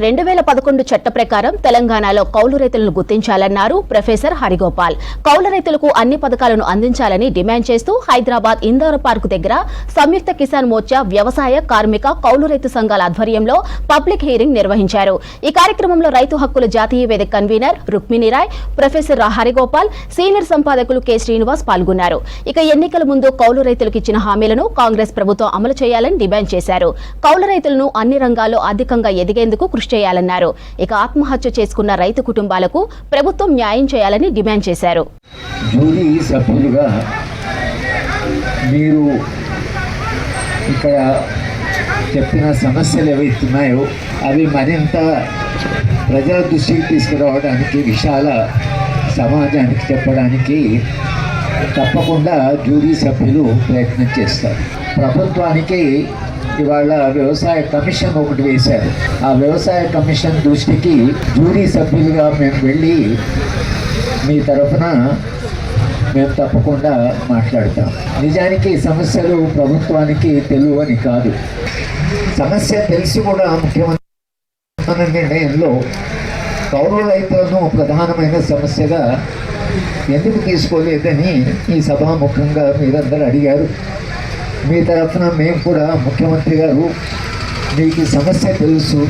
2011 చట్ట ప్రకారం తెలంగాణలో కౌలు రైతులను గుర్తించాలన్నారు ప్రొఫెసర్ హరిగోపాల్. కౌలు రైతులకు అన్ని పథకాలను అందించాలని డిమాండ్ చేస్తూ హైదరాబాద్ ఇందోర్ పార్కు దగ్గర సంయుక్త కిసాన్ మోర్చా వ్యవసాయ, కార్మిక, కౌలు రైతు సంఘాల ఆధ్వర్యంలో పబ్లిక్ హియరింగ్ నిర్వహించారు. ఈ కార్యక్రమంలో రైతు హక్కుల జాతీయ వేదిక convener Rukmini Rai, professor Harigopal, senior సంపాదకులు కె శ్రీనివాస్ పాల్గొన్నారు. ఇక ఎన్నికల ముందు కౌలు రైతులకు ఇచ్చిన హామీలను కాంగ్రెస్ ప్రభుత్వం అమలు చేయాలని డిమాండ్ చేశారు. కౌలు రైతులను అన్ని రంగాల్లో ఆర్థికంగా ఎదిగేందుకు కృషి చేయాలన్నారు. ఇక ఆత్మహత్య చేసుకున్న రైతు కుటుంబాలకు ప్రభుత్వం న్యాయం చేయాలని డిమాండ్ చేశారు. జూరీ సభ్యులుగా మీరు ఇక్కడ చెప్పిన సమస్యలు ఏవైతున్నాయో అవి మరింత ప్రజల దృష్టికి తీసుకురావడానికి, విశాల సమాజానికి చెప్పడానికి తప్పకుండా జూరీ సభ్యులు ప్రయత్నం చేస్తారు. ప్రభుత్వానికి ఇవాళ వ్యవసాయ కమిషన్ ఒకటి వేశారు. ఆ వ్యవసాయ కమిషన్ దృష్టికి జూరీ సభ్యులుగా మేము వెళ్ళి మీ తరఫున మేము తప్పకుండా మాట్లాడతాం. నిజానికి సమస్యలు ప్రభుత్వానికి తెలియని కాదు, సమస్య తెలిసి కూడా ముఖ్యమంత్రి నిర్ణయంలో కౌలు రైతులను ప్రధానమైన సమస్యగా ఎందుకు తీసుకోలేదని ఈ సభాముఖంగా మీరందరూ అడిగారు. మీ తరఫున మేము కూడా ముఖ్యమంత్రి గారు మీకు సమస్య తెలుసు,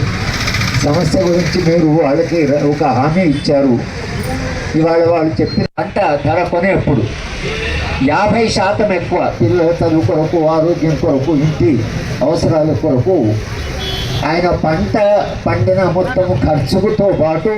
సమస్య గురించి మీరు వాళ్ళకి ఒక హామీ ఇచ్చారు. ఇవాళ వాళ్ళు చెప్పిన పంట ధర కొనేప్పుడు 50% ఎక్కువ పిల్లల చదువు కొరకు, ఆరోగ్యం కొరకు, ఇంటి అవసరాల కొరకు ఆయన పంట పండిన మొత్తము ఖర్చుతో పాటు